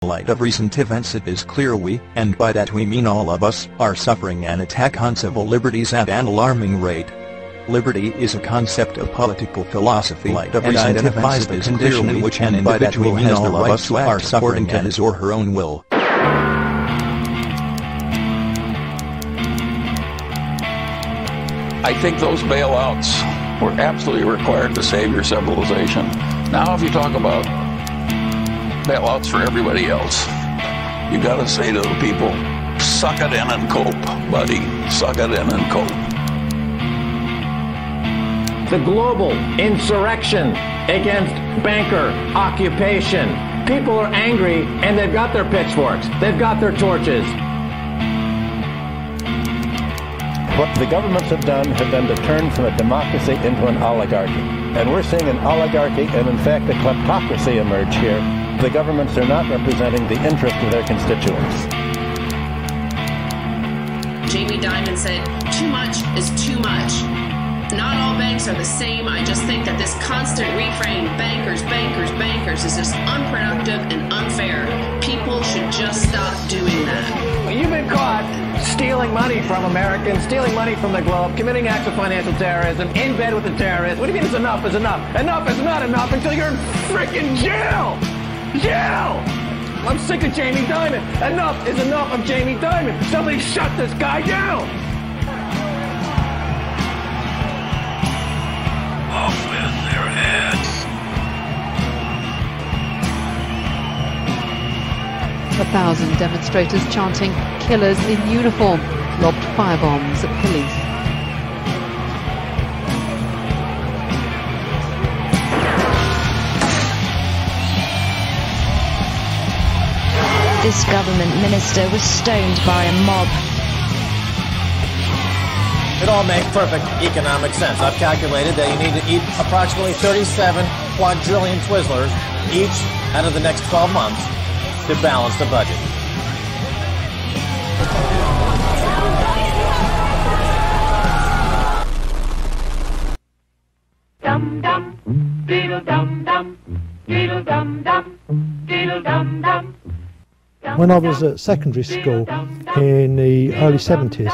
In light of recent events, it is clear we, and by that we mean all of us, are suffering an attack on civil liberties at an alarming rate. Liberty is a concept of political philosophy and identifies the condition in which an individual has the right to act according to his or her own will. I think those bailouts were absolutely required to save your civilization. Now if you talk about bailouts for everybody else, you gotta say to the people, suck it in and cope, buddy. Suck it in and cope. The global insurrection against banker occupation. People are angry and they've got their pitchforks. They've got their torches. What the governments have done to turn from a democracy into an oligarchy. And we're seeing an oligarchy and in fact a kleptocracy emerge here. The governments are not representing the interest of their constituents. Jamie Dimon said, too much is too much. Not all banks are the same. I just think that this constant refrain, bankers, bankers, bankers, is just unproductive and unfair. People should just stop doing that. You've been caught stealing money from Americans, stealing money from the globe, committing acts of financial terrorism, in bed with the terrorists. What do you mean it's enough is enough? Enough is not enough until you're in frickin' jail! Jail! I'm sick of Jamie Dimon. Enough is enough of Jamie Dimon. Somebody shut this guy down! Off with their heads. 1,000 demonstrators chanting "Killers in uniform" lobbed firebombs at police. This government minister was stoned by a mob. It all makes perfect economic sense. I've calculated that you need to eat approximately 37 quadrillion Twizzlers each out of the next 12 months to balance the budget. Dum dum, diddle dum dum, diddle dum dum, diddle dum dum. When I was at secondary school in the early 70s,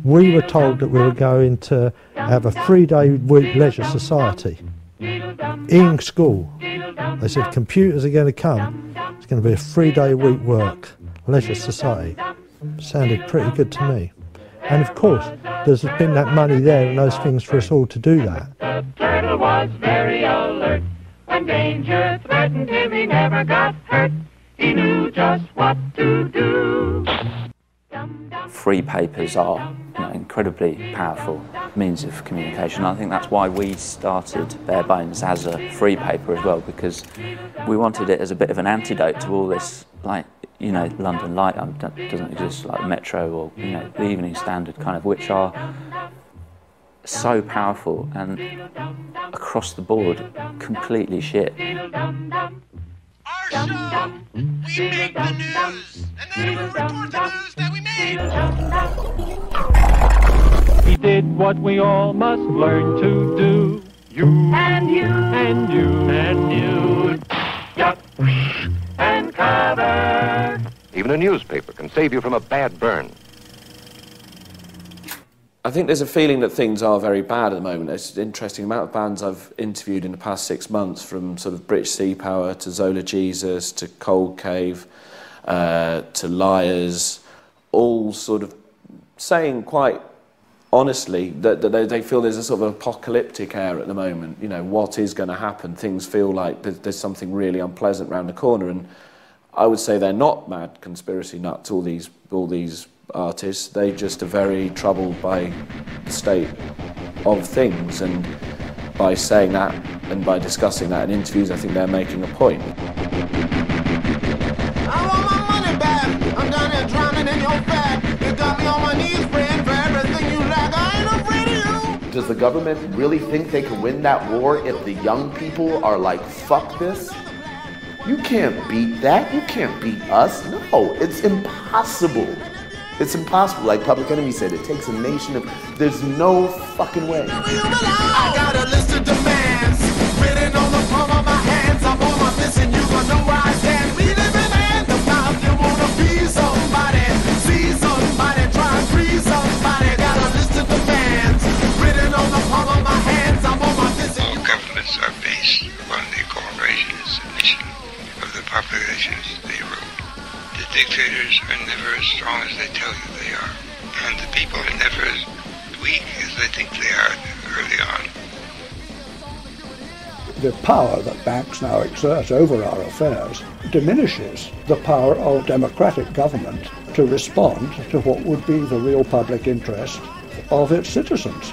we were told that we were going to have a 3-day week leisure society. In school, they said computers are going to come, it's going to be a 3-day week work, leisure society. Sounded pretty good to me. And of course, there's been that money there and those things for us all to do that. The turtle was very alert. When danger threatened him, he never got hurt. He knew just what to do. Free papers are incredibly powerful means of communication. I think that's why we started Bare Bones as a free paper as well, because we wanted it as a bit of an antidote to all this, London Light doesn't exist, like Metro or, the Evening Standard kind of, which are so powerful and across the board completely shit. Our show, we make the news, and then we report the news that we made. He did what we all must learn to do. You and you and you and you. Duck and cover. Even a newspaper can save you from a bad burn. I think there's a feeling that things are very bad at the moment. It's an interesting amount of bands I've interviewed in the past 6 months, from sort of British Sea Power to Zola Jesus to Cold Cave to Liars, all sort of saying quite honestly that they feel there's a sort of apocalyptic air at the moment. What is going to happen? Things feel like there's something really unpleasant around the corner, and I would say they're not mad conspiracy nuts, all these artists. They just are very troubled by the state of things, and by saying that and by discussing that in interviews, I think they're making a point. I want my money back. I'm down here drowning in your fat. You got me on my knees praying for everything you lack. I ain't afraid of you. Does the government really think they can win that war if the young people are like, fuck this? You can't beat that. You can't beat us. No, it's impossible. It's impossible. Like Public Enemy said, it takes a nation of... There's no fucking way. I got a list of demands written on the palm of my hands. I'm on my mission. You gonna know where I stand. We live in the dictators are never as strong as they tell you they are. And the people are never as weak as they think they are early on. The power that banks now exert over our affairs diminishes the power of democratic government to respond to what would be the real public interest of its citizens.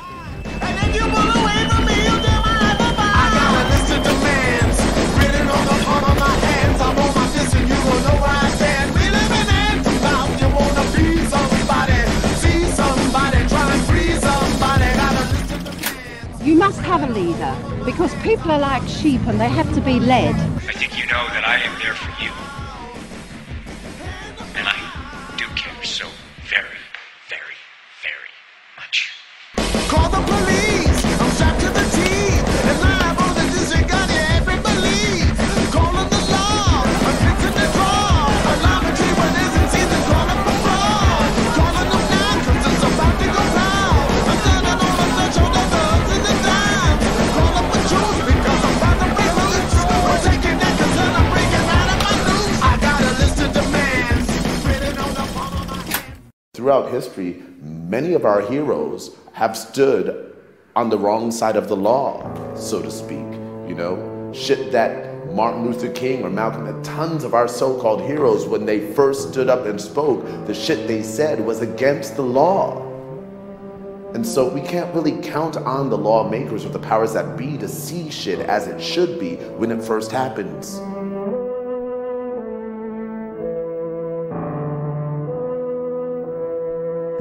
You must have a leader, because people are like sheep and they have to be led. I think you know that I am there for you. And I do care so very, very, very much. Call the police, I'm strapped to the teeth, and live on the district got every belief. Calling the law, I'm fixing the draw. Alarming tree when isn't season, calling for fraud. Calling them now, cause it's about to go down. I'm standing on the threshold of the ups and the downs. Calling for truth, because I'm about to break loose. We're taking that cause then I'm breaking out of my noose. I got a list of demands, written on the palm of my hand. Throughout history, many of our heroes have stood on the wrong side of the law, so to speak. You know, shit that Martin Luther King or Malcolm, and tons of our so-called heroes, when they first stood up and spoke, the shit they said was against the law. And so we can't really count on the lawmakers or the powers that be to see shit as it should be when it first happens.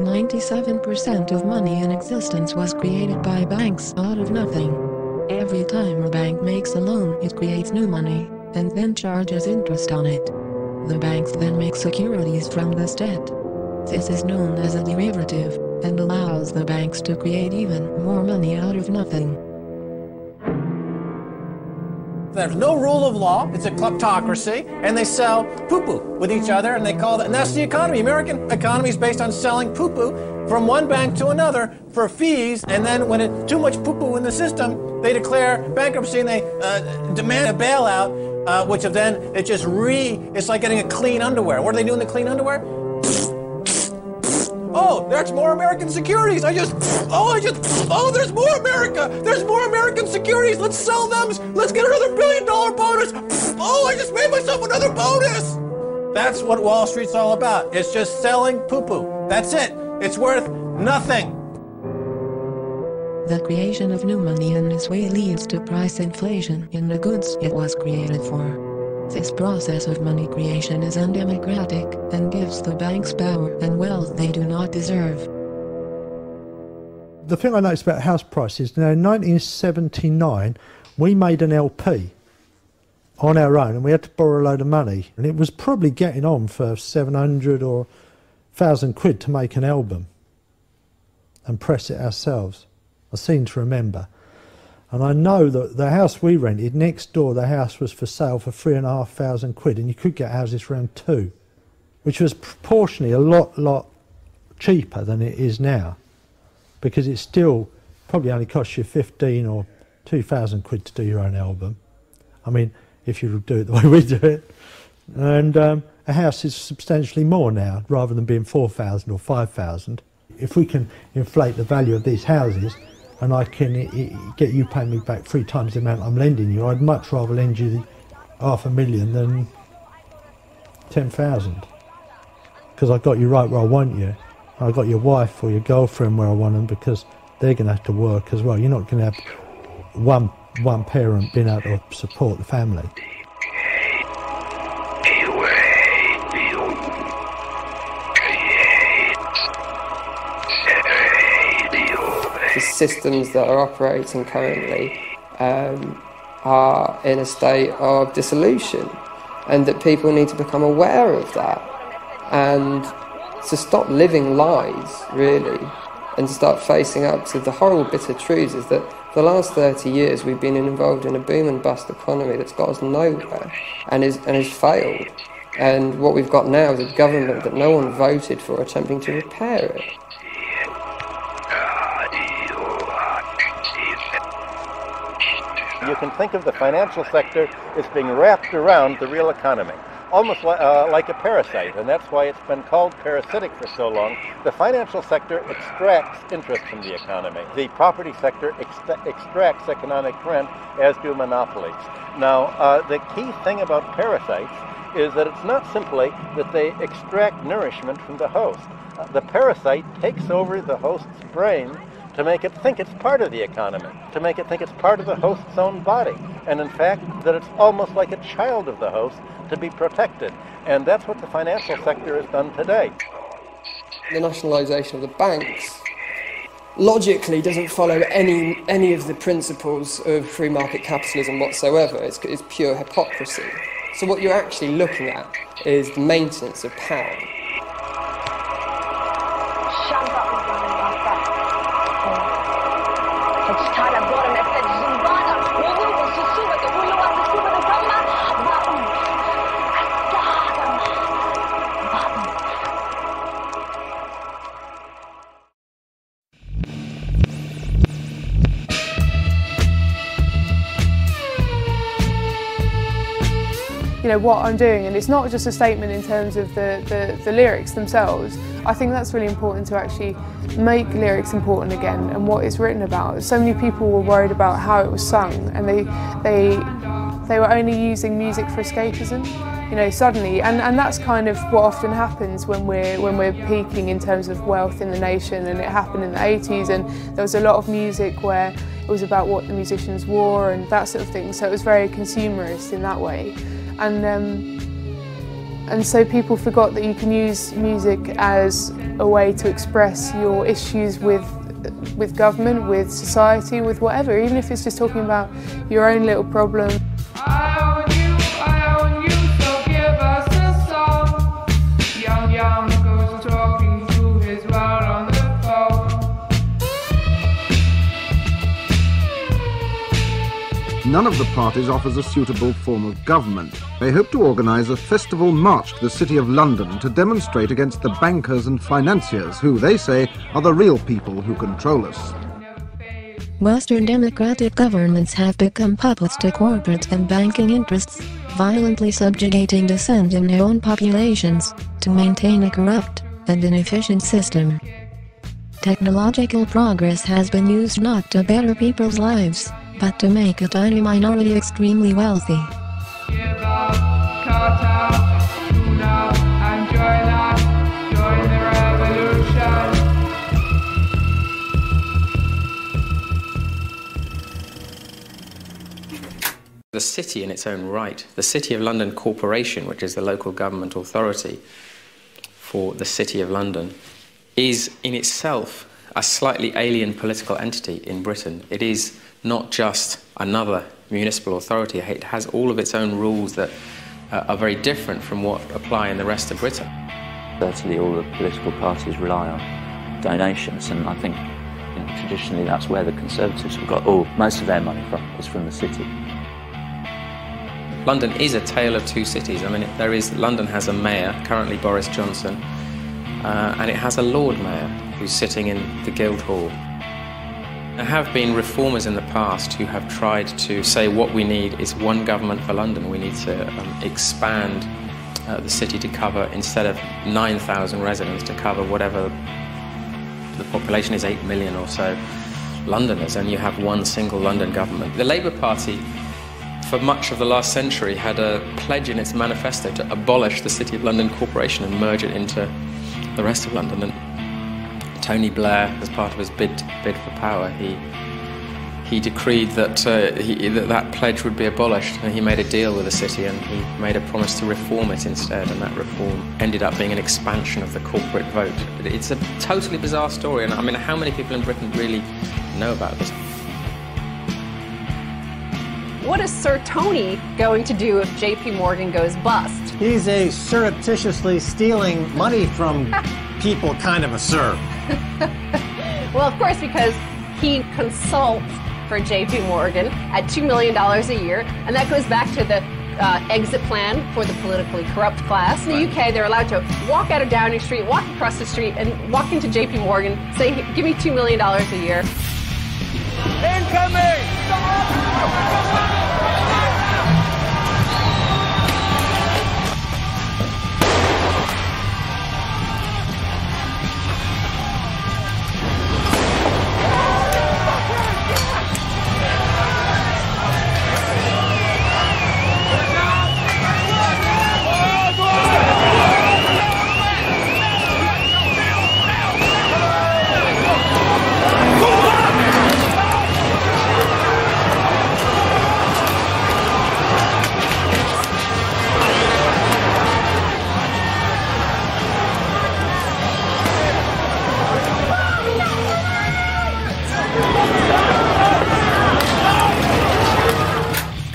%97% of money in existence was created by banks out of nothing. Every time a bank makes a loan, it creates new money, and then charges interest on it. The banks then make securities from this debt. This is known as a derivative, and allows the banks to create even more money out of nothing. There's no rule of law, it's a kleptocracy, and they sell poo-poo with each other, and they call that, and that's the economy. American economy is based on selling poo-poo from one bank to another for fees, and then when it's too much poo-poo in the system, they declare bankruptcy and they demand a bailout, which then it's like getting a clean underwear. What are they doing to clean underwear? Oh, there's more American securities. Oh, there's more America. There's more American securities. Let's sell them. Let's get another $1 billion bonus. Oh, I just made myself another bonus. That's what Wall Street's all about. It's just selling poo-poo. That's it. It's worth nothing. The creation of new money in this way leads to price inflation in the goods it was created for. This process of money creation is undemocratic and gives the banks power and wealth they do not deserve. The thing I noticed about house prices, now in 1979 we made an LP on our own and we had to borrow a load of money, and it was probably getting on for 700 or 1,000 quid to make an album and press it ourselves. I seem to remember. And I know that the house we rented, next door the house was for sale for 3,500 quid, and you could get houses for around 2, which was proportionally a lot cheaper than it is now, because it still probably only costs you 15 or 2,000 quid to do your own album. I mean, if you do it the way we do it. And a house is substantially more now, rather than being 4,000 or 5,000. If we can inflate the value of these houses, and I can get you paying me back 3 times the amount I'm lending you, I'd much rather lend you $500,000 than 10,000. Because I got you right where I want you. I got your wife or your girlfriend where I want them, because they're going to have to work as well. You're not going to have one parent being able to support the family. The systems that are operating currently are in a state of dissolution, and that people need to become aware of that and to stop living lies, really, and to start facing up to the horrible bitter truths is that for the last 30 years we've been involved in a boom and bust economy that's got us nowhere and has failed. And what we've got now is a government that no one voted for attempting to repair it. You can think of the financial sector as being wrapped around the real economy. almost like a parasite, and that's why it's been called parasitic for so long. The financial sector extracts interest from the economy. The property sector extracts economic rent, as do monopolies. Now, the key thing about parasites is that it's not simply that they extract nourishment from the host. The parasite takes over the host's brain to make it think it's part of the economy, to make it think it's part of the host's own body, and in fact that it's almost like a child of the host to be protected. And that's what the financial sector has done today. The nationalisation of the banks logically doesn't follow any of the principles of free market capitalism whatsoever. It's pure hypocrisy. So what you're actually looking at is the maintenance of power. You know, what I'm doing, and it's not just a statement in terms of the lyrics themselves. I think that's really important, to actually make lyrics important again and what it's written about. So many people were worried about how it was sung, and they were only using music for escapism, you know, suddenly, and that's kind of what often happens when we're peaking in terms of wealth in the nation. And it happened in the 80s, and there was a lot of music where it was about what the musicians wore and that sort of thing, so it was very consumerist in that way. And so people forgot that you can use music as a way to express your issues with government, with society, with whatever, even if it's just talking about your own little problem. I own you, so give us a song. Young goes talking to his world on the phone. None of the parties offers a suitable form of government. They hope to organise a festival march to the City of London to demonstrate against the bankers and financiers who, they say, are the real people who control us. Western democratic governments have become puppets to corporate and banking interests, violently subjugating dissent in their own populations to maintain a corrupt and inefficient system. Technological progress has been used not to better people's lives, but to make a tiny minority extremely wealthy. The city in its own right, the City of London Corporation, which is the local government authority for the City of London, is in itself a slightly alien political entity in Britain. It is not just another municipal authority. It has all of its own rules that are very different from what apply in the rest of Britain. Certainly all the political parties rely on donations, and I think traditionally that's where the Conservatives have got most of their money from, is from the city. London is a tale of two cities. I mean, London has a mayor, currently Boris Johnson, and it has a Lord Mayor who's sitting in the Guildhall. There have been reformers in the past who have tried to say what we need is one government for London. We need to expand the city to cover, instead of 9,000 residents, to cover whatever the population is, 8 million or so Londoners, and you have one single London government. The Labour Party, for much of the last century, had a pledge in its manifesto to abolish the City of London Corporation and merge it into the rest of London. And Tony Blair, as part of his bid for power, he decreed that that pledge would be abolished, and he made a deal with the city, and he made a promise to reform it instead, and that reform ended up being an expansion of the corporate vote. It's a totally bizarre story, and I mean, how many people in Britain really know about this? What is Sir Tony going to do if JP Morgan goes bust? He's a surreptitiously stealing money from people kind of a sir. Well, of course, because he consults for JP Morgan at $2 million a year, and that goes back to the exit plan for the politically corrupt class. In the UK, they're allowed to walk out of Downing Street, walk across the street, and walk into JP Morgan, say, give me $2 million a year. Incoming!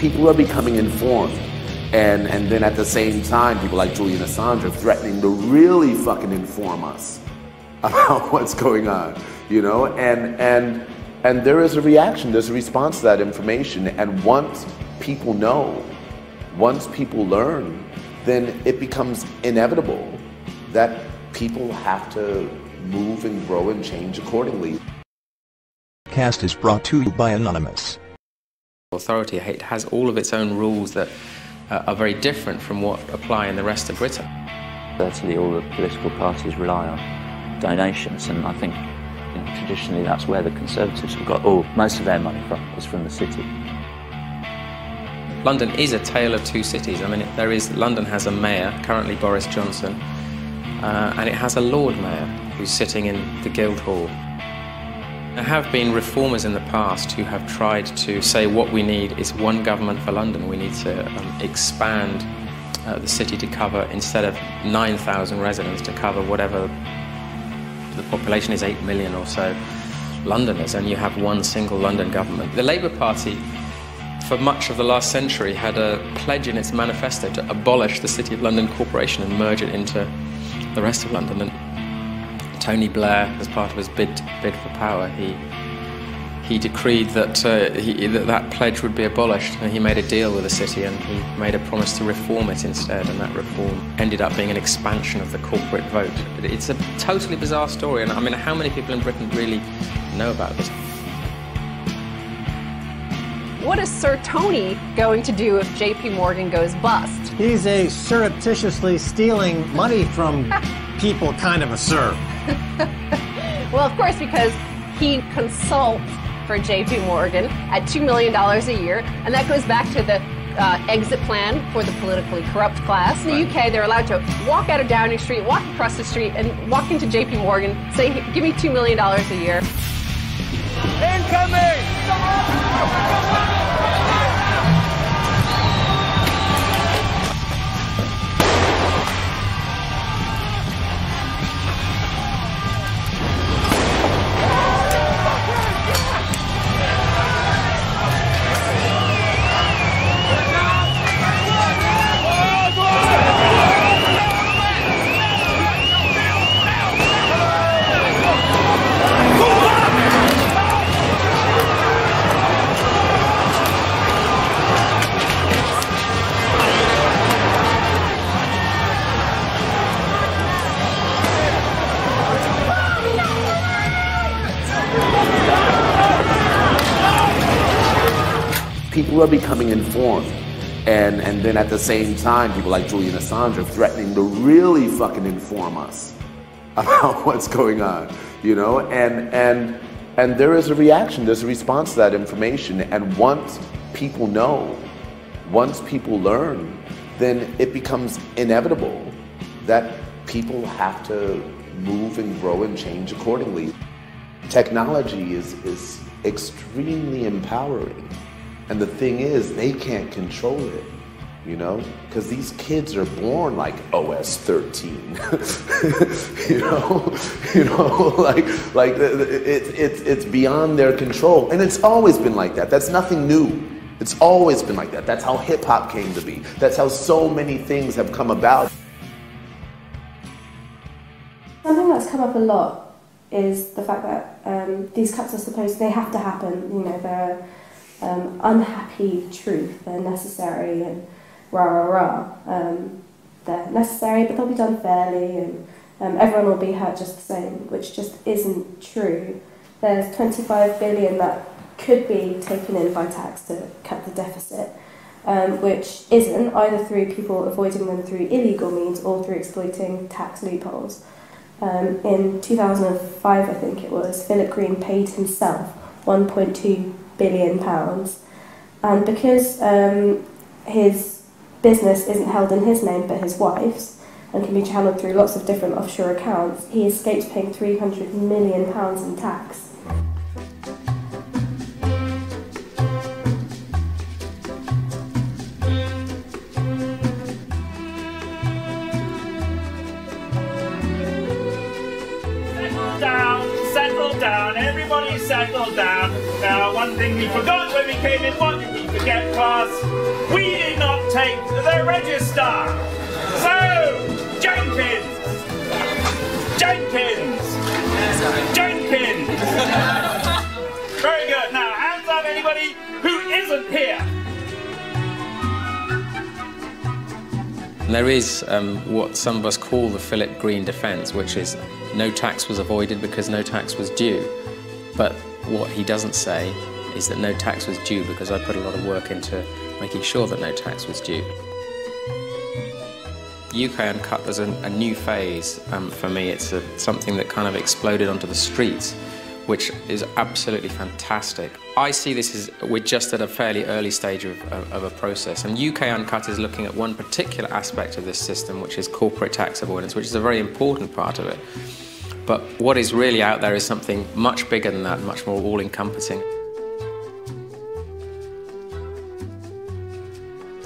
people are becoming informed. And then at the same time, people like Julian Assange are threatening to really fucking inform us about what's going on, you know? And there is a reaction, there's a response to that information. And once people know, once people learn, then it becomes inevitable that people have to move and grow and change accordingly. Cast is brought to you by Anonymous. Authority has all of its own rules that are very different from what apply in the rest of Britain. Certainly all the political parties rely on donations, and I think traditionally that's where the Conservatives have got most of their money from, is from the city. London is a tale of two cities. I mean, London has a mayor, currently Boris Johnson, and it has a Lord Mayor who's sitting in the Guildhall. There have been reformers in the past who have tried to say what we need is one government for London. We need to expand the city to cover, instead of 9,000 residents, to cover whatever the population is, 8 million or so Londoners, and you have one single London government. The Labour Party, for much of the last century, had a pledge in its manifesto to abolish the City of London Corporation and merge it into the rest of London. And Tony Blair, as part of his bid for power, he decreed that that pledge would be abolished, and he made a deal with the city, and he made a promise to reform it instead, and that reform ended up being an expansion of the corporate vote. It's a totally bizarre story, and I mean, how many people in Britain really know about this? What is Sir Tony going to do if JP Morgan goes bust? He's a surreptitiously stealing money from people kind of a sir. Well, of course, because he consults for JP Morgan at $2 million a year, and that goes back to the exit plan for the politically corrupt class. In the UK, they're allowed to walk out of Downing Street, walk across the street, and walk into JP Morgan, say, give me $2 million a year. Incoming! People are becoming informed. And then at the same time, people like Julian Assange are threatening to really fucking inform us about what's going on, you know? And there is a reaction, there's a response to that information. And once people know, once people learn, then it becomes inevitable that people have to move and grow and change accordingly. Technology is extremely empowering. And the thing is, they can't control it, you know? Because these kids are born like OS13, it's beyond their control. And it's always been like that. That's nothing new. It's always been like that. That's how hip hop came to be. That's how so many things have come about. Something that's come up a lot is the fact that these cuts they have to happen, you know, they're unhappy truth, they're necessary and they're necessary, but they'll be done fairly, and everyone will be hurt just the same, which just isn't true. There's 25 billion that could be taken in by tax to cut the deficit, which isn't, either through people avoiding them through illegal means or through exploiting tax loopholes. In 2005, I think it was, Philip Green paid himself £1.2 billion, and because his business isn't held in his name but his wife's and can be channeled through lots of different offshore accounts, he escapes paying £300 million in tax. Settle down, everybody settle down. Now, one one thing we forgot when we came in. What did we forget, class? We did not take the register. So, Jenkins! Very good. Now, hands up anybody who isn't here. There is what some of us call the Philip Green defence, which is no tax was avoided because no tax was due. But what he doesn't say is that no tax was due because I put a lot of work into making sure that no tax was due. UK Uncut was a new phase for me. It's something that kind of exploded onto the streets, which is absolutely fantastic. I see this as we're just at a fairly early stage of a process, and UK Uncut is looking at one particular aspect of this system, which is corporate tax avoidance, which is a very important part of it. But what is really out there is something much bigger than that, much more all-encompassing.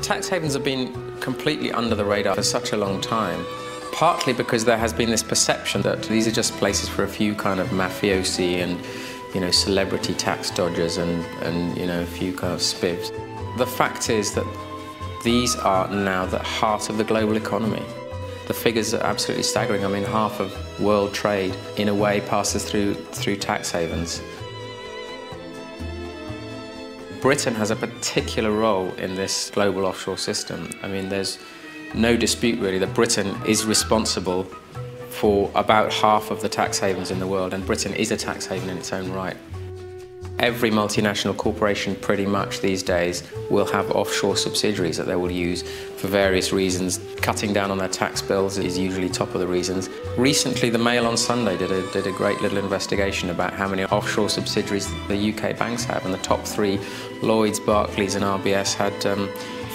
Tax havens have been completely under the radar for such a long time, partly because there has been this perception that these are just places for a few kind of mafiosi and, you know, celebrity tax dodgers and you know, a few kind of spivs. The fact is that these are now the heart of the global economy. The figures are absolutely staggering. I mean, half of world trade, in a way, passes through tax havens. Britain has a particular role in this global offshore system. I mean, there's no dispute really that Britain is responsible for about half of the tax havens in the world, and Britain is a tax haven in its own right. Every multinational corporation pretty much these days will have offshore subsidiaries that they will use for various reasons. Cutting down on their tax bills is usually top of the reasons. Recently, the Mail on Sunday did a great little investigation about how many offshore subsidiaries the UK banks have, and the top three, Lloyds, Barclays and RBS, had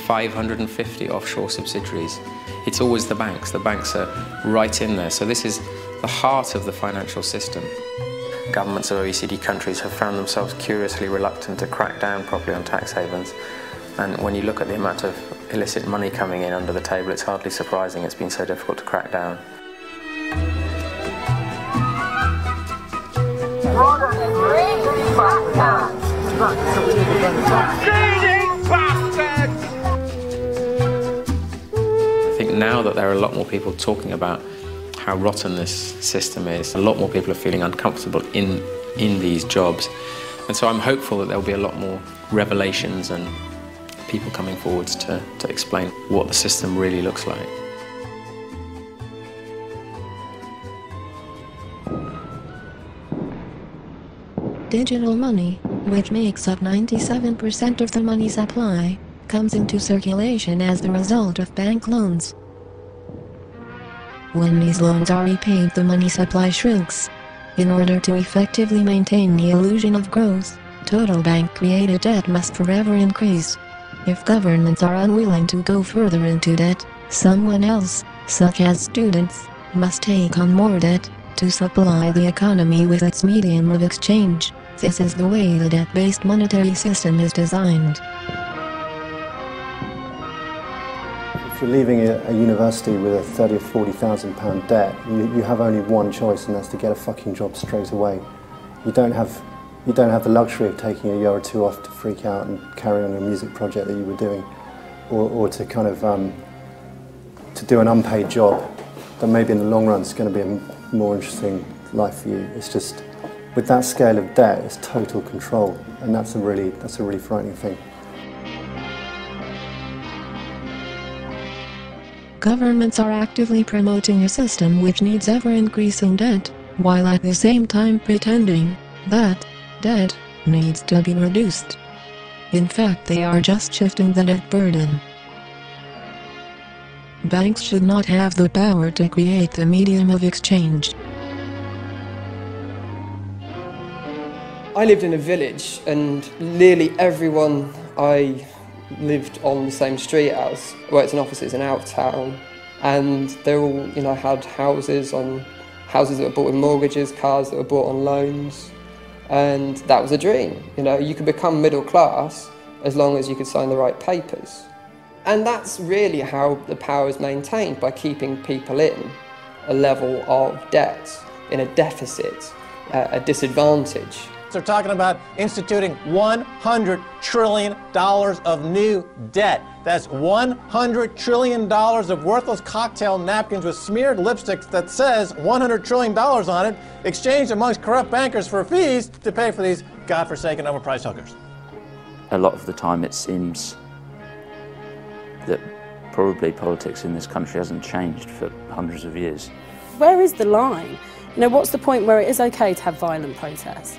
550 offshore subsidiaries. It's always the banks. The banks are right in there. So this is the heart of the financial system. Governments of OECD countries have found themselves curiously reluctant to crack down properly on tax havens. And when you look at the amount of illicit money coming in under the table, it's hardly surprising it's been so difficult to crack down. I think now that there are a lot more people talking about how rotten this system is, a lot more people are feeling uncomfortable in these jobs. And so I'm hopeful that there'll be a lot more revelations and people coming forwards to explain what the system really looks like. Digital money, which makes up 97% of the money supply, comes into circulation as the result of bank loans. When these loans are repaid, the money supply shrinks. In order to effectively maintain the illusion of growth, total bank-created debt must forever increase. If governments are unwilling to go further into debt, someone else, such as students, must take on more debt to supply the economy with its medium of exchange. This is the way the debt-based monetary system is designed. If you're leaving a university with a £30,000 or £40,000 debt, you have only one choice, and that's to get a fucking job straight away. You don't have the luxury of taking a year or two off to freak out and carry on a music project that you were doing, or to kind of to do an unpaid job that maybe in the long run is going to be a more interesting life for you. It's just, with that scale of debt, it's total control, and that's a really frightening thing. Governments are actively promoting a system which needs ever-increasing debt, while at the same time pretending that debt needs to be reduced. In fact, they are just shifting the debt burden. Banks should not have the power to create the medium of exchange. I lived in a village, and nearly everyone I lived on the same street as worked in offices in out town, and they all, had houses that were bought with mortgages, cars that were bought on loans, and that was a dream. You could become middle class as long as you could sign the right papers. And that's really how the power is maintained, by keeping people in a level of debt, in a deficit, a disadvantage. they're talking about instituting $100 trillion of new debt. That's $100 trillion of worthless cocktail napkins with smeared lipstick that says $100 trillion on it, exchanged amongst corrupt bankers for fees to pay for these godforsaken overpriced hookers. A lot of the time it seems that probably politics in this country hasn't changed for hundreds of years. Where is the line? You know, what's the point where it is okay to have violent protests?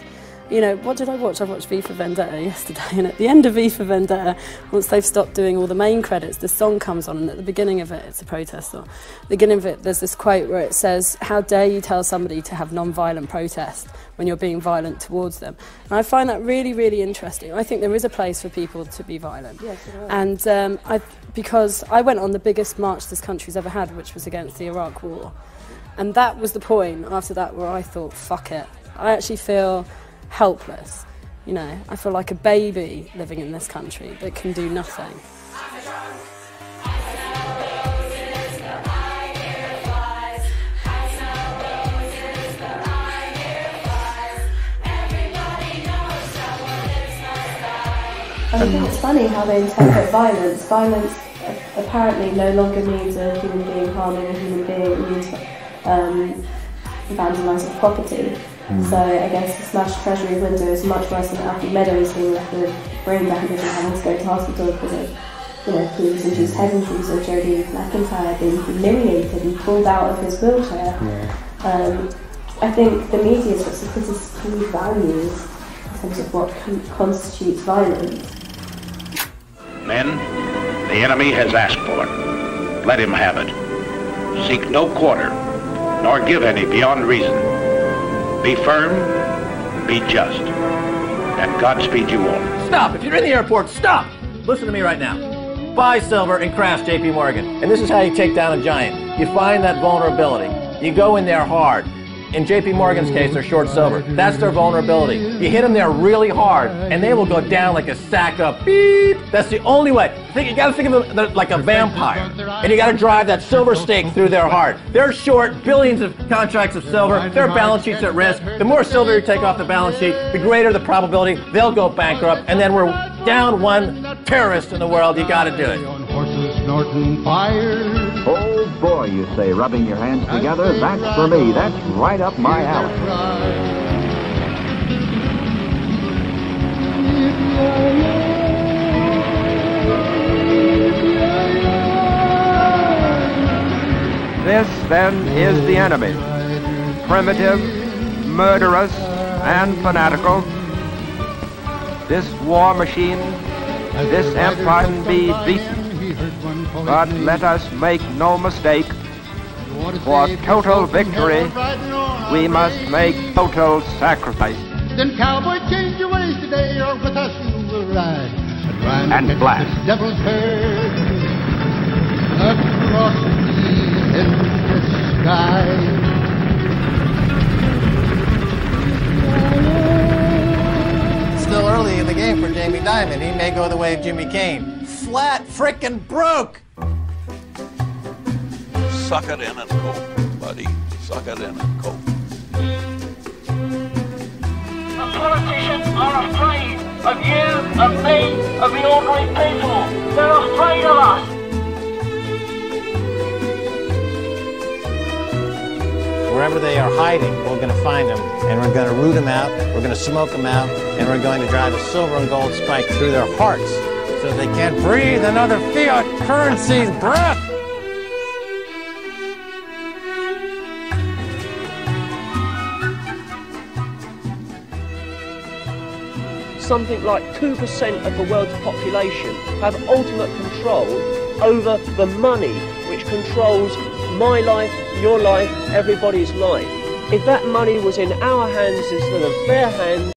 You know, what did I watch? I watched V for Vendetta yesterday, and at the end of V for Vendetta, once they've stopped doing all the main credits, the song comes on, and at the beginning of it, it's a protest song. At the beginning of it, there's this quote where it says, "How dare you tell somebody to have non-violent protest when you're being violent towards them?" And I find that really, really interesting. I think there is a place for people to be violent. Yes, and because I went on the biggest march this country's ever had, which was against the Iraq War. And that was the point after that where I thought, fuck it. I actually feel helpless. You know, I feel like a baby living in this country that can do nothing. I think it's funny how they interpret violence. Violence apparently no longer means a human being harming a human being. It means vandalising property. So I guess the smashed Treasury window is much worse than Alfie Meadows being left with brain damage and having to go to hospital because of, you know, police-induced head injuries, or Jodie McIntyre being humiliated and pulled out of his wheelchair. I think the media sort of puts its key values in terms of what constitutes violence. Men, the enemy has asked for it. Let him have it. Seek no quarter, nor give any beyond reason. Be firm, be just, and Godspeed you all. Stop! If you're in the airport, stop! Listen to me right now. Buy silver and crash JP Morgan. And this is how you take down a giant. You find that vulnerability. You go in there hard. In JP Morgan's case, they're short silver. That's their vulnerability. You hit them there really hard, and they will go down like a sack of beep. That's the only way. You got to think of them like a vampire, and you got to drive that silver stake through their heart. They're short billions of contracts of silver. Their balance sheet's at risk. The more silver you take off the balance sheet, the greater the probability they'll go bankrupt, and then we're down one terrorist in the world. You got to do it. Horses snorting fire. Oh boy, you say, rubbing your hands together, that's for me. That's right up my alley. This, then, is the enemy. Primitive, murderous, and fanatical. This war machine, this empire can be beaten. But let us make no mistake, for total victory, we must make total sacrifice. Then cowboy, change your ways today, or with us you will ride. And blast. Devil's herd across the endless sky. Still early in the game for Jamie Dimon. He may go the way of Jimmy Cain. Flat frickin' broke. Suck it in and cope, buddy. Suck it in and cope. The politicians are afraid of you, of me, of the ordinary people. They're afraid of us. Wherever they are hiding, we're going to find them, and we're going to root them out, we're going to smoke them out, and we're going to drive a silver and gold spike through their hearts so they can't breathe another fiat currency's breath. Something like 2% of the world's population have ultimate control over the money which controls my life, your life, everybody's life. If that money was in our hands instead of their hands,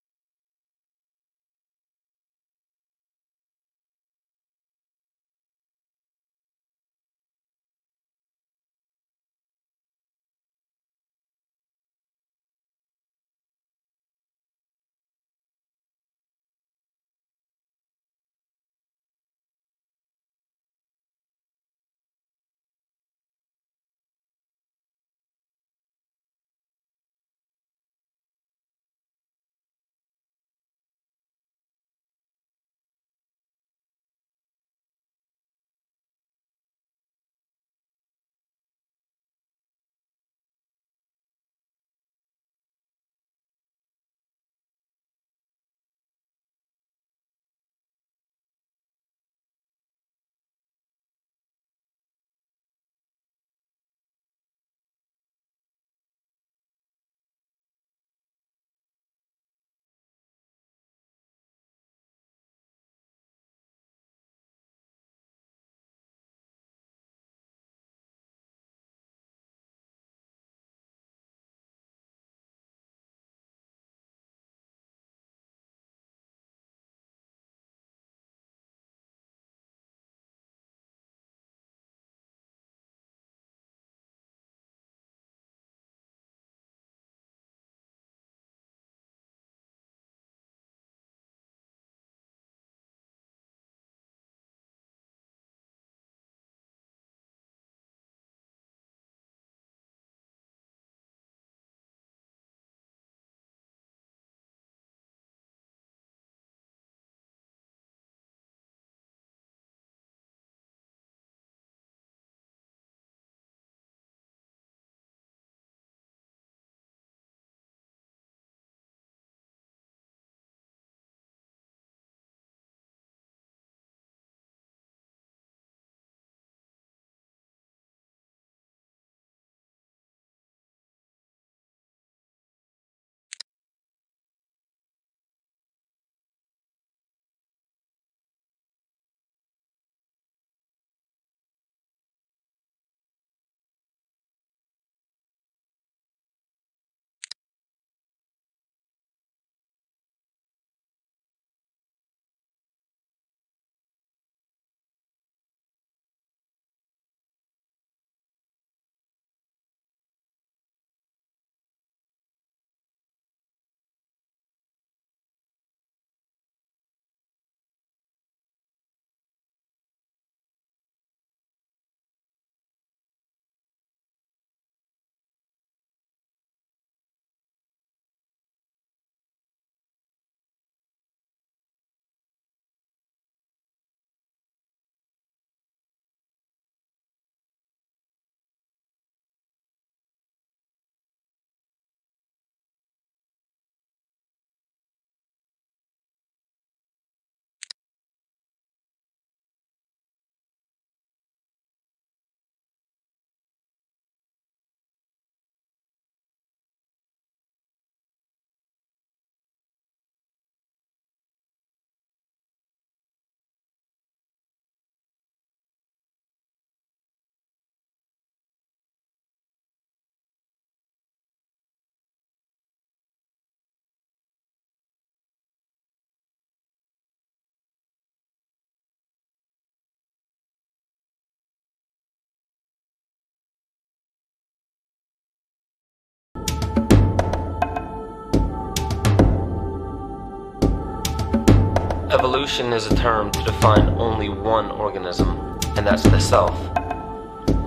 Evolution is a term to define only one organism, and that's the self.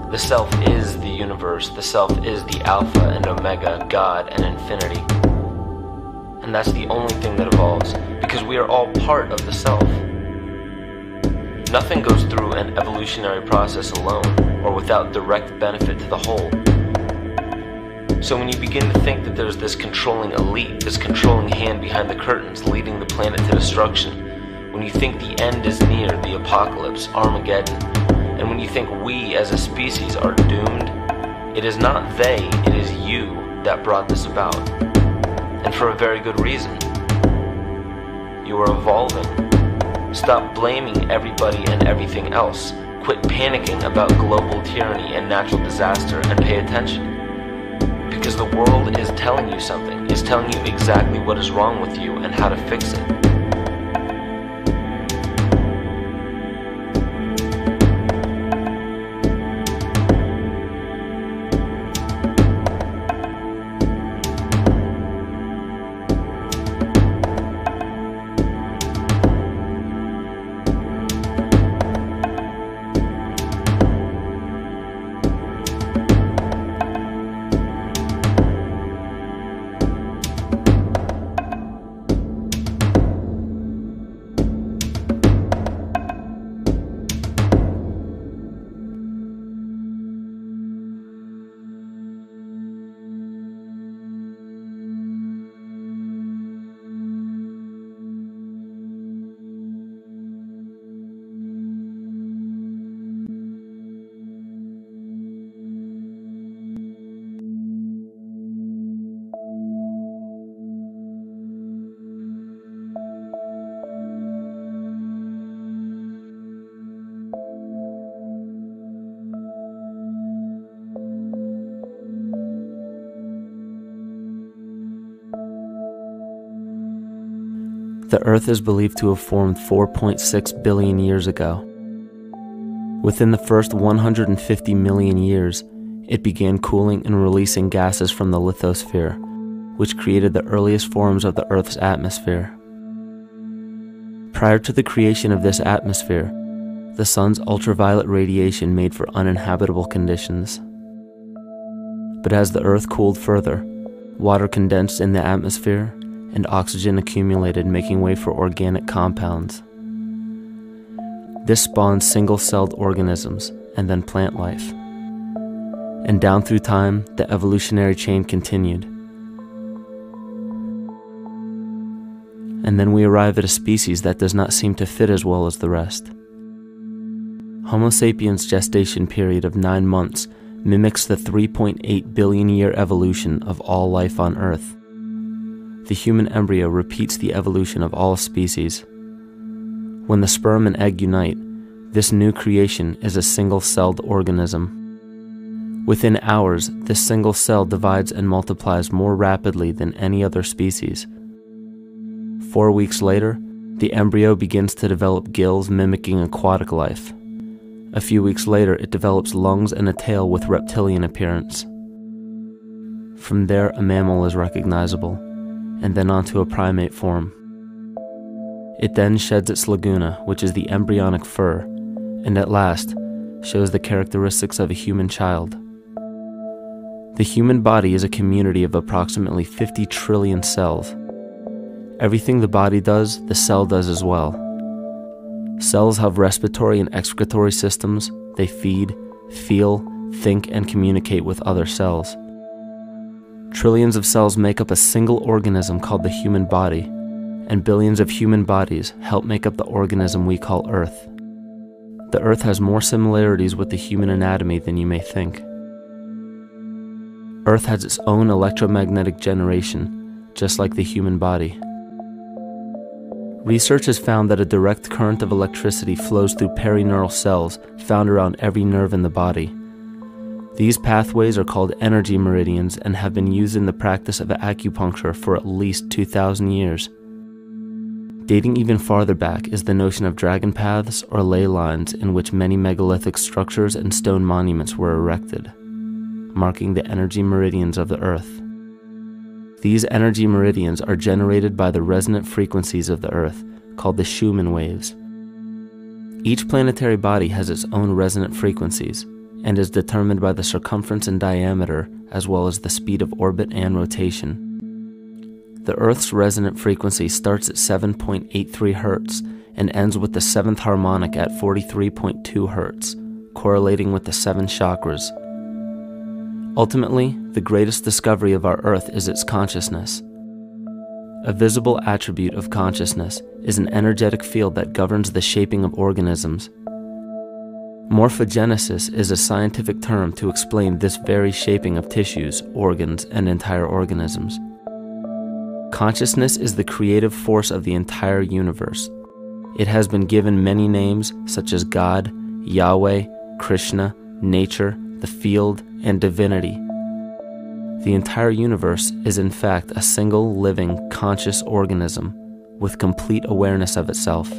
The self is the universe, the self is the alpha and omega, God and infinity. And that's the only thing that evolves, because we are all part of the self. Nothing goes through an evolutionary process alone, or without direct benefit to the whole. So when you begin to think that there's this controlling elite, this controlling hand behind the curtains leading the planet to destruction, when you think the end is near, the apocalypse, Armageddon, and when you think we as a species are doomed, it is not they, it is you that brought this about. And for a very good reason. You are evolving. Stop blaming everybody and everything else. Quit panicking about global tyranny and natural disaster and pay attention. Because the world is telling you something, is telling you exactly what is wrong with you and how to fix it. The Earth is believed to have formed 4.6 billion years ago. Within the first 150 million years, it began cooling and releasing gases from the lithosphere, which created the earliest forms of the Earth's atmosphere. Prior to the creation of this atmosphere, the sun's ultraviolet radiation made for uninhabitable conditions. But as the Earth cooled further, water condensed in the atmosphere and oxygen accumulated, making way for organic compounds. This spawned single-celled organisms and then plant life. And down through time, the evolutionary chain continued. And then we arrive at a species that does not seem to fit as well as the rest. Homo sapiens' gestation period of 9 months mimics the 3.8 billion year evolution of all life on Earth. The human embryo repeats the evolution of all species. When the sperm and egg unite, this new creation is a single-celled organism. Within hours, this single cell divides and multiplies more rapidly than any other species. 4 weeks later, the embryo begins to develop gills mimicking aquatic life. A few weeks later, it develops lungs and a tail with reptilian appearance. From there, a mammal is recognizable, and then onto a primate form. It then sheds its laguna, which is the embryonic fur, and at last shows the characteristics of a human child. The human body is a community of approximately 50 trillion cells. Everything the body does, the cell does as well. Cells have respiratory and excretory systems. They feed, feel, think, and communicate with other cells. Trillions of cells make up a single organism called the human body, and billions of human bodies help make up the organism we call Earth. The Earth has more similarities with the human anatomy than you may think. Earth has its own electromagnetic generation, just like the human body. Research has found that a direct current of electricity flows through perineural cells found around every nerve in the body. These pathways are called energy meridians and have been used in the practice of acupuncture for at least 2,000 years. Dating even farther back is the notion of dragon paths or ley lines in which many megalithic structures and stone monuments were erected, marking the energy meridians of the Earth. These energy meridians are generated by the resonant frequencies of the Earth, called the Schumann waves. Each planetary body has its own resonant frequencies and is determined by the circumference and diameter as well as the speed of orbit and rotation. The Earth's resonant frequency starts at 7.83 Hz and ends with the 7th harmonic at 43.2 Hz, correlating with the 7 chakras. Ultimately, the greatest discovery of our Earth is its consciousness. A visible attribute of consciousness is an energetic field that governs the shaping of organisms. Morphogenesis is a scientific term to explain this very shaping of tissues, organs, and entire organisms. Consciousness is the creative force of the entire universe. It has been given many names such as God, Yahweh, Krishna, nature, the field, and divinity. The entire universe is in fact a single living, conscious organism with complete awareness of itself.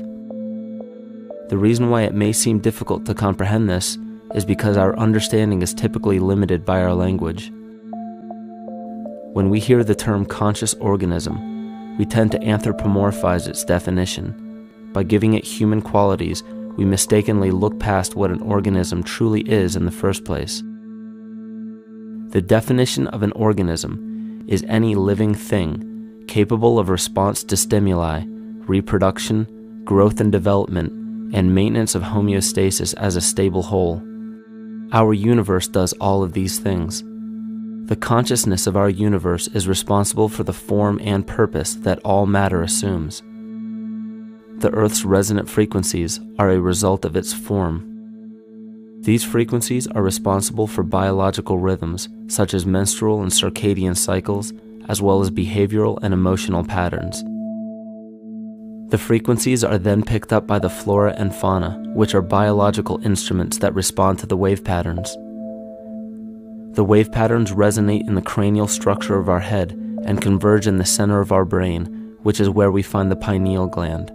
The reason why it may seem difficult to comprehend this is because our understanding is typically limited by our language. When we hear the term conscious organism, we tend to anthropomorphize its definition. By giving it human qualities, we mistakenly look past what an organism truly is in the first place. The definition of an organism is any living thing capable of response to stimuli, reproduction, growth and development, and maintenance of homeostasis as a stable whole. Our universe does all of these things. The consciousness of our universe is responsible for the form and purpose that all matter assumes. The Earth's resonant frequencies are a result of its form. These frequencies are responsible for biological rhythms, such as menstrual and circadian cycles, as well as behavioral and emotional patterns. The frequencies are then picked up by the flora and fauna, which are biological instruments that respond to the wave patterns. The wave patterns resonate in the cranial structure of our head and converge in the center of our brain, which is where we find the pineal gland.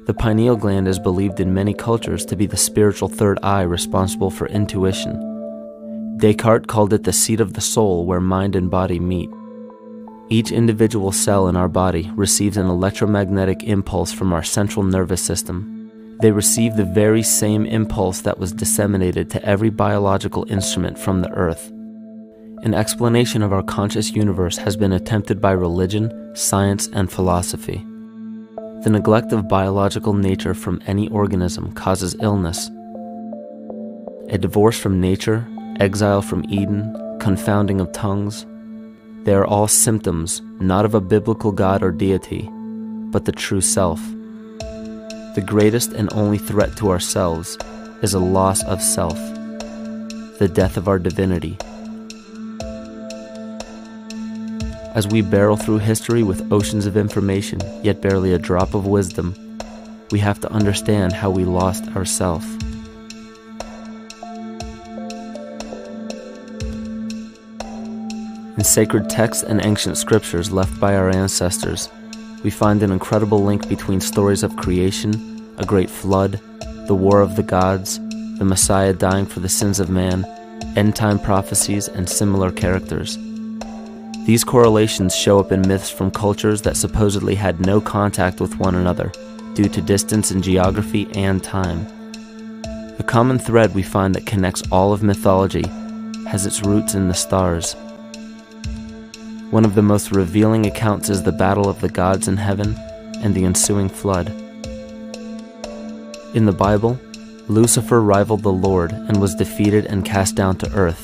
The pineal gland is believed in many cultures to be the spiritual third eye responsible for intuition. Descartes called it the seat of the soul where mind and body meet. Each individual cell in our body receives an electromagnetic impulse from our central nervous system. They receive the very same impulse that was disseminated to every biological instrument from the Earth. An explanation of our conscious universe has been attempted by religion, science, and philosophy. The neglect of biological nature from any organism causes illness. A divorce from nature, exile from Eden, confounding of tongues. They are all symptoms, not of a biblical God or deity, but the true self. The greatest and only threat to ourselves is a loss of self, the death of our divinity. As we barrel through history with oceans of information, yet barely a drop of wisdom, we have to understand how we lost ourself. In sacred texts and ancient scriptures left by our ancestors, we find an incredible link between stories of creation, a great flood, the war of the gods, the Messiah dying for the sins of man, end-time prophecies, and similar characters. These correlations show up in myths from cultures that supposedly had no contact with one another due to distance in geography and time. The common thread we find that connects all of mythology has its roots in the stars. One of the most revealing accounts is the battle of the gods in heaven and the ensuing flood. In the Bible, Lucifer rivaled the Lord and was defeated and cast down to earth.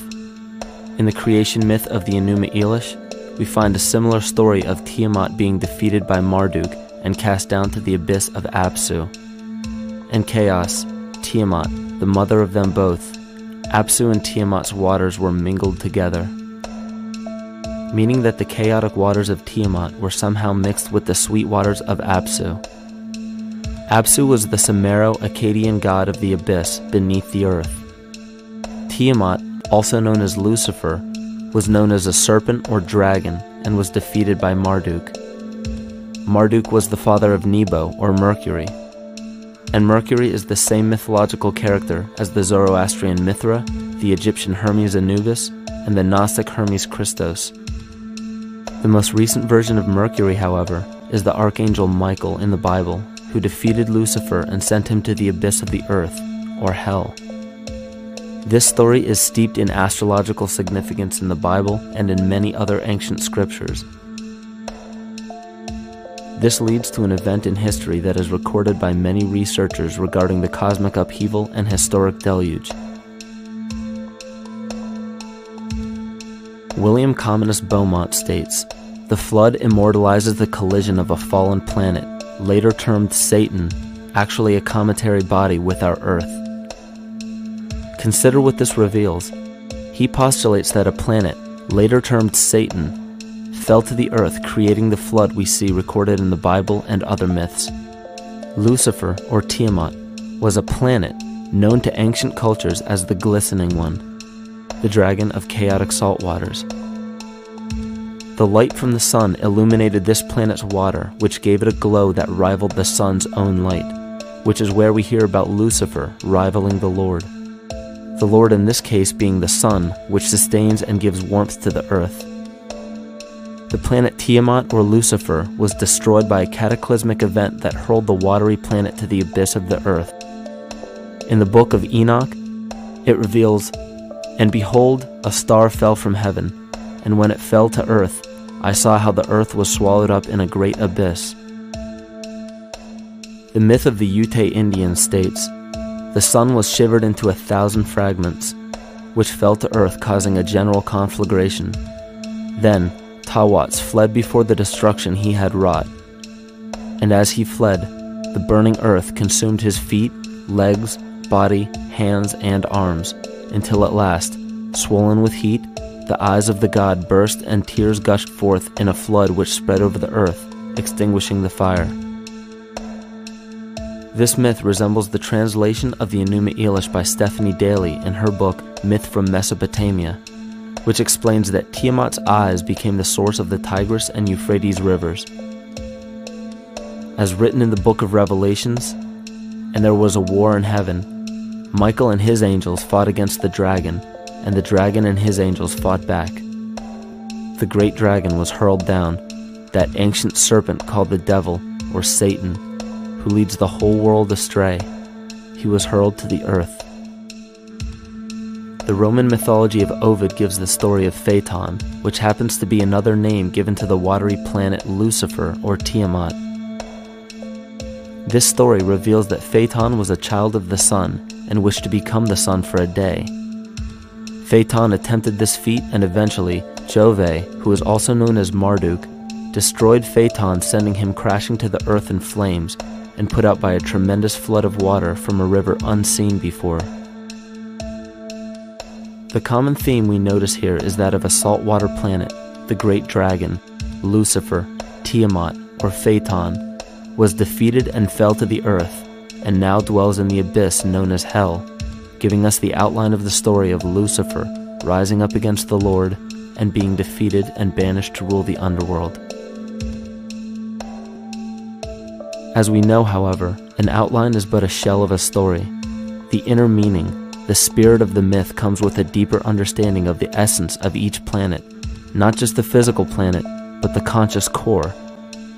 In the creation myth of the Enuma Elish, we find a similar story of Tiamat being defeated by Marduk and cast down to the abyss of Apsu. In chaos, Tiamat, the mother of them both, Apsu and Tiamat's waters were mingled together, meaning that the chaotic waters of Tiamat were somehow mixed with the sweet waters of Apsu. Apsu was the Sumero-Akkadian god of the abyss beneath the earth. Tiamat, also known as Lucifer, was known as a serpent or dragon and was defeated by Marduk. Marduk was the father of Nebo or Mercury, and Mercury is the same mythological character as the Zoroastrian Mithra, the Egyptian Hermes Anubis, and the Gnostic Hermes Christos. The most recent version of Mercury, however, is the archangel Michael in the Bible, who defeated Lucifer and sent him to the abyss of the earth, or hell. This story is steeped in astrological significance in the Bible and in many other ancient scriptures. This leads to an event in history that is recorded by many researchers regarding the cosmic upheaval and historic deluge. William Commonus Beaumont states, "The flood immortalizes the collision of a fallen planet, later termed Satan, actually a cometary body with our Earth." Consider what this reveals. He postulates that a planet, later termed Satan, fell to the earth, creating the flood we see recorded in the Bible and other myths. Lucifer, or Tiamat, was a planet known to ancient cultures as the Glistening One, the dragon of chaotic salt waters. The light from the sun illuminated this planet's water, which gave it a glow that rivaled the sun's own light, which is where we hear about Lucifer rivaling the Lord. The Lord in this case being the sun, which sustains and gives warmth to the earth. The planet Tiamat, or Lucifer, was destroyed by a cataclysmic event that hurled the watery planet to the abyss of the earth. In the book of Enoch, it reveals, "And behold, a star fell from heaven, and when it fell to earth, I saw how the earth was swallowed up in a great abyss." The myth of the Ute Indians states, "The sun was shivered into 1,000 fragments, which fell to earth, causing a general conflagration. Then Tawats fled before the destruction he had wrought. And as he fled, the burning earth consumed his feet, legs, body, hands, and arms, until at last, swollen with heat, the eyes of the god burst and tears gushed forth in a flood which spread over the earth, extinguishing the fire." This myth resembles the translation of the Enuma Elish by Stephanie Daly in her book Myth from Mesopotamia, which explains that Tiamat's eyes became the source of the Tigris and Euphrates rivers. As written in the book of Revelations, "And there was a war in heaven. Michael and his angels fought against the dragon, and the dragon and his angels fought back. The great dragon was hurled down, that ancient serpent called the devil, or Satan, who leads the whole world astray. He was hurled to the earth." The Roman mythology of Ovid gives the story of Phaeton, which happens to be another name given to the watery planet Lucifer, or Tiamat. This story reveals that Phaeton was a child of the sun and wished to become the sun for a day. Phaeton attempted this feat, and eventually Jove, who is also known as Marduk, destroyed Phaeton, sending him crashing to the earth in flames and put out by a tremendous flood of water from a river unseen before. The common theme we notice here is that of a saltwater planet, the great dragon, Lucifer, Tiamat, or Phaeton, was defeated and fell to the earth, and now dwells in the abyss known as hell, giving us the outline of the story of Lucifer rising up against the Lord and being defeated and banished to rule the underworld. As we know, however, an outline is but a shell of a story. The inner meaning, the spirit of the myth, comes with a deeper understanding of the essence of each planet, not just the physical planet, but the conscious core,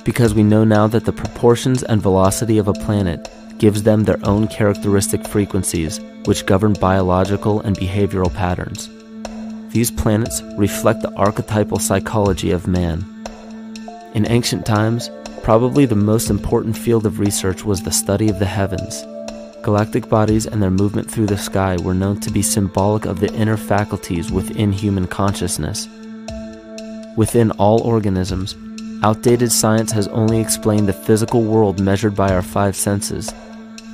because we know now that the proportions and velocity of a planet gives them their own characteristic frequencies, which govern biological and behavioral patterns. These planets reflect the archetypal psychology of man. In ancient times, probably the most important field of research was the study of the heavens. Galactic bodies and their movement through the sky were known to be symbolic of the inner faculties within human consciousness. Within all organisms, outdated science has only explained the physical world measured by our five senses.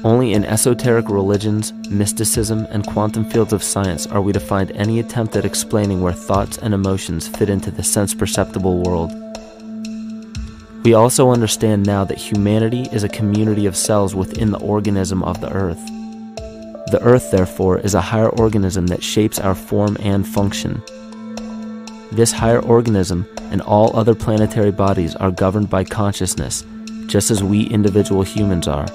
Only in esoteric religions, mysticism, and quantum fields of science are we to find any attempt at explaining where thoughts and emotions fit into the sense-perceptible world. We also understand now that humanity is a community of cells within the organism of the Earth. The Earth, therefore, is a higher organism that shapes our form and function. This higher organism and all other planetary bodies are governed by consciousness, just as we individual humans are.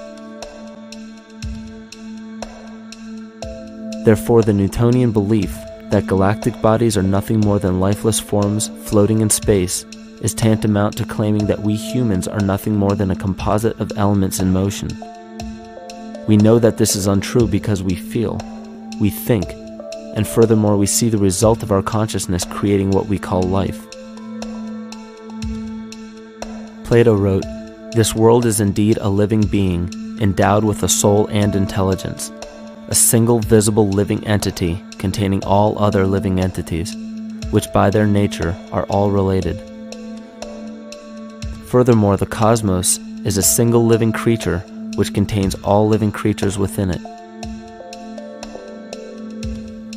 Therefore, the Newtonian belief that galactic bodies are nothing more than lifeless forms floating in space is tantamount to claiming that we humans are nothing more than a composite of elements in motion. We know that this is untrue because we feel, we think, and furthermore we see the result of our consciousness creating what we call life. Plato wrote, "This world is indeed a living being, endowed with a soul and intelligence, a single visible living entity containing all other living entities, which by their nature are all related. Furthermore, the cosmos is a single living creature which contains all living creatures within it."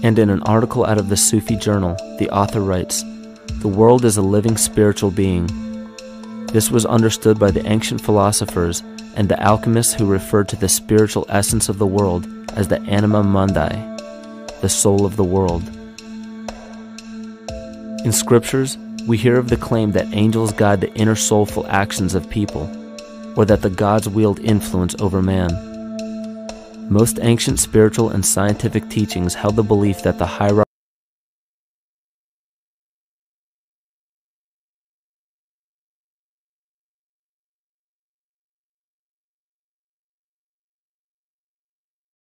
And in an article out of the Sufi journal, the author writes, "The world is a living spiritual being. This was understood by the ancient philosophers and the alchemists who referred to the spiritual essence of the world as the anima mundi, the soul of the world." In scriptures, we hear of the claim that angels guide the inner soulful actions of people, or that the gods wield influence over man. Most ancient spiritual and scientific teachings held the belief that the hierarchy